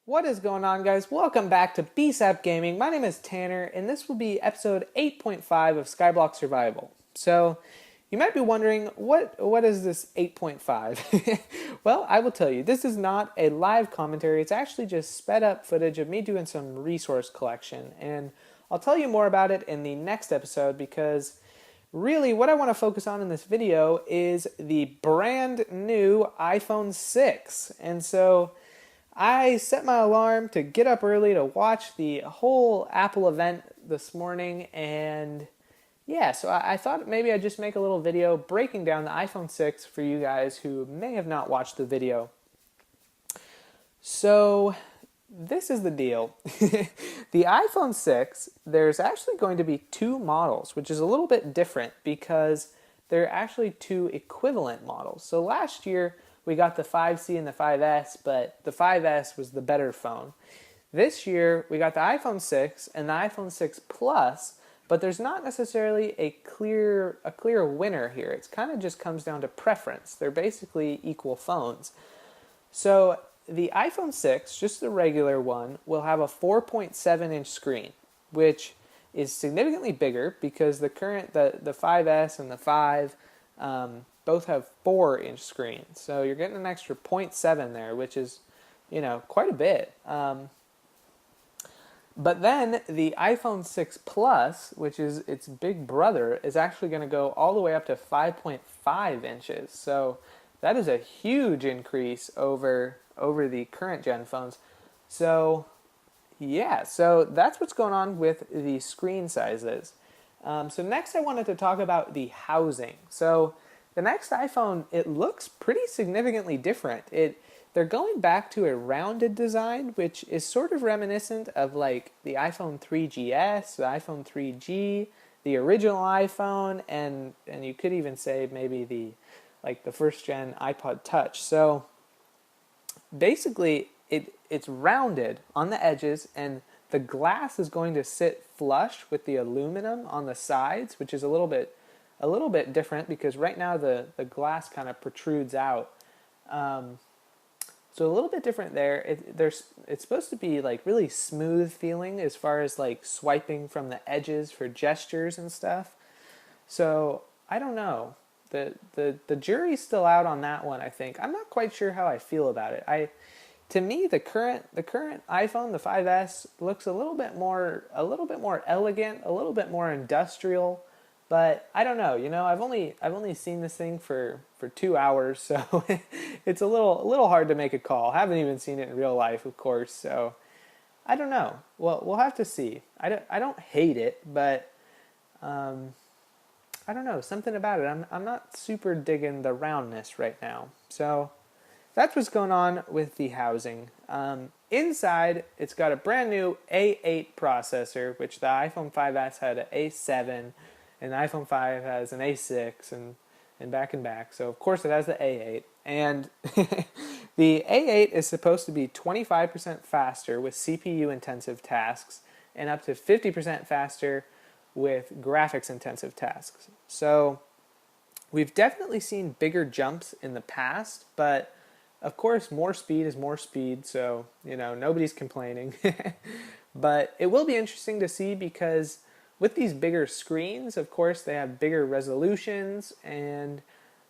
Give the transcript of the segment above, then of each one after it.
What is going on, guys? Welcome back to BSAP Gaming. My name is Tanner, and this will be episode 8.5 of SkyBlock Survival. So, you might be wondering, what is this 8.5? Well, I will tell you, this is not a live commentary. It's actually just sped up footage of me doing some resource collection, and I'll tell you more about it in the next episode because really what I want to focus on in this video is the brand new iPhone 6. And so I set my alarm to get up early to watch the whole Apple event this morning, and yeah, so I thought maybe I'd just make a little video breaking down the iPhone 6 for you guys who may have not watched the video. So this is the deal. The iPhone 6, there's actually going to be two models, which is a little bit different because they're actually two equivalent models. So last year, we got the 5C and the 5S, but the 5S was the better phone. This year, we got the iPhone 6 and the iPhone 6 Plus, but there's not necessarily a clear winner here. It kind of just comes down to preference. They're basically equal phones. So the iPhone 6, just the regular one, will have a 4.7-inch screen, which is significantly bigger because the 5S and the 5 both have 4-inch screens. So you're getting an extra 0.7 there, which is, quite a bit. But then the iPhone 6 Plus, which is its big brother, is actually going to go all the way up to 5.5 inches. So that is a huge increase over the current gen phones. So yeah, so that's what's going on with the screen sizes. So next I wanted to talk about the housing. So the next iPhone, it looks pretty significantly different. They're going back to a rounded design, which is sort of reminiscent of like the iPhone 3GS, the iPhone 3G, the original iPhone, and you could even say maybe the first gen iPod Touch. So basically, it's rounded on the edges, and the glass is going to sit flush with the aluminum on the sides, which is a little bit different because right now the glass kind of protrudes out. So a little bit different there. It's supposed to be like really smooth feeling as far as like swiping from the edges for gestures and stuff. So I don't know. The jury's still out on that one, I think. I'm not quite sure how I feel about it. To me, the current iPhone, the 5S, looks a little bit more elegant, a little bit more industrial. But I don't know. I've only seen this thing for 2 hours, so it's a little hard to make a call. I haven't even seen it in real life, of course. So I don't know. Well, we'll have to see. I don't hate it, but I don't know, something about it. I'm not super digging the roundness right now. So that's what's going on with the housing. Inside, it's got a brand new A8 processor, which the iPhone 5S had an A7, and the iPhone 5 has an A6, and back. So of course it has the A8. And the A8 is supposed to be 25% faster with CPU intensive tasks and up to 50% faster with graphics intensive tasks. So we've definitely seen bigger jumps in the past, but of course more speed is more speed, so nobody's complaining. But it will be interesting to see because with these bigger screens, of course, they have bigger resolutions, and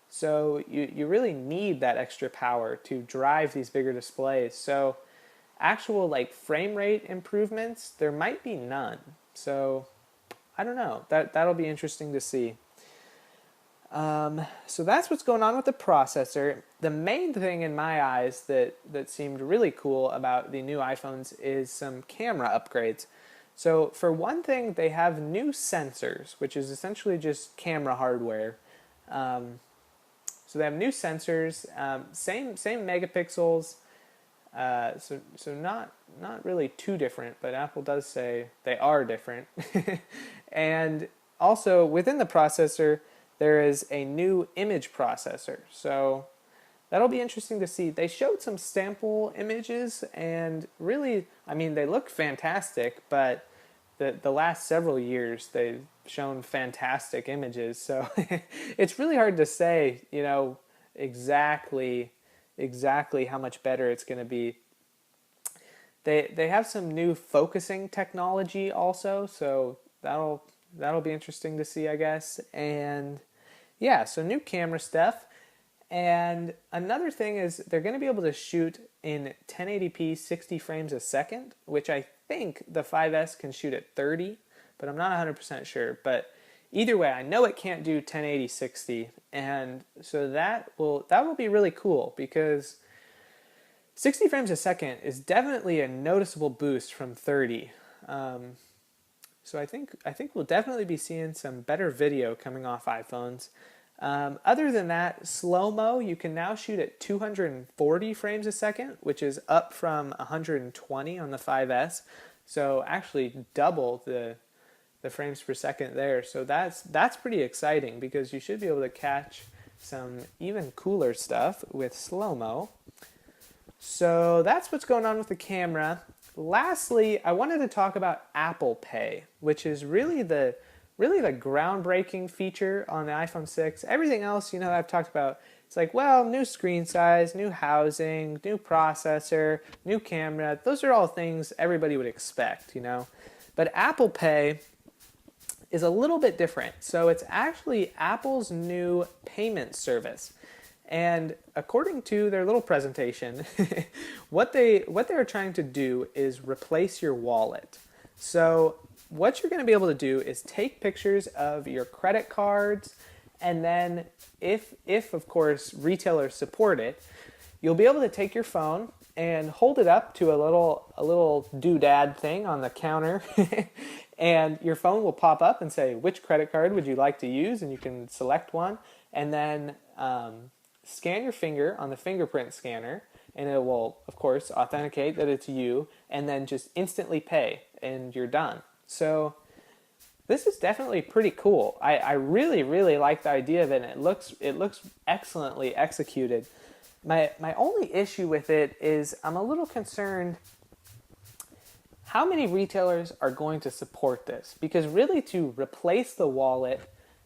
so you really need that extra power to drive these bigger displays. So actual frame rate improvements, there might be none. So I don't know. That'll be interesting to see. So that's what's going on with the processor. The main thing in my eyes that seemed really cool about the new iPhones is some camera upgrades. So for one thing, they have new sensors, which is essentially just camera hardware. So they have new sensors, same megapixels. So not really too different, but Apple does say they are different. And also within the processor, there is a new image processor. So that'll be interesting to see. They showed some sample images, and really, they look fantastic, but the last several years they've shown fantastic images. So it's really hard to say, exactly how much better it's going to be. They have some new focusing technology also, so that'll be interesting to see, I guess. And yeah, so new camera stuff. And another thing is they're going to be able to shoot in 1080p 60 frames a second, which I think the 5S can shoot at 30, but I'm not 100% sure. But either way, I know it can't do 1080 60, and so that will be really cool because 60 frames a second is definitely a noticeable boost from 30. So I think we'll definitely be seeing some better video coming off iPhones. Other than that, slow-mo, you can now shoot at 240 frames a second, which is up from 120 on the 5S. So actually double the frames per second there. So that's pretty exciting because you should be able to catch some even cooler stuff with slow-mo. So that's what's going on with the camera. Lastly, I wanted to talk about Apple Pay, which is really the groundbreaking feature on the iPhone 6. Everything else, I've talked about, it's like, well, new screen size, new housing, new processor, new camera. Those are all things everybody would expect, But Apple Pay is a little bit different. So it's actually Apple's new payment service. And according to their little presentation, what they're trying to do is replace your wallet. So what you're going to be able to do is take pictures of your credit cards, and then if of course retailers support it, you'll be able to take your phone and hold it up to a little doodad thing on the counter, and your phone will pop up and say, which credit card would you like to use, and you can select one, and then scan your finger on the fingerprint scanner, and it will, of course, authenticate that it's you, and then just instantly pay, and you're done. So this is definitely pretty cool. I really, really like the idea of it, and it looks excellently executed. My only issue with it is I'm a little concerned how many retailers are going to support this, because really to replace the wallet,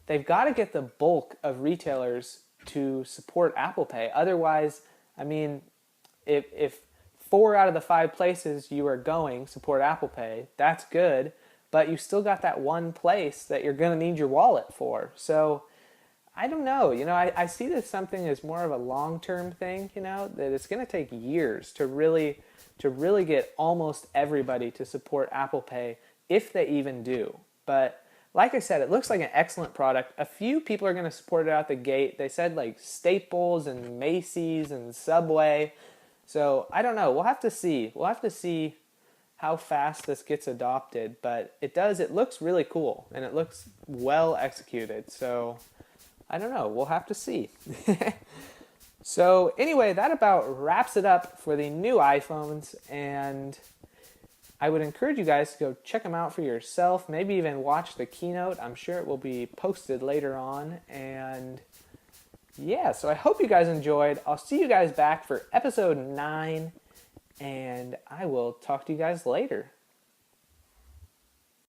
they've got to get the bulk of retailers to support Apple Pay. Otherwise, I mean, if 4 out of the 5 places you are going support Apple Pay, that's good, but you still got that one place that you're going to need your wallet for. So I don't know. I see this something as more of a long-term thing, that it's going to take years to really get almost everybody to support Apple Pay, if they even do. But like I said, it looks like an excellent product. A few people are going to support it out the gate. They said like Staples and Macy's and Subway. So I don't know. We'll have to see. We'll have to see how fast this gets adopted. But it looks really cool, and it looks well executed. So I don't know. We'll have to see. So anyway, that about wraps it up for the new iPhones, and I would encourage you guys to go check them out for yourself, maybe even watch the keynote. I'm sure it will be posted later on. And yeah, so I hope you guys enjoyed. I'll see you guys back for episode 9, and I will talk to you guys later.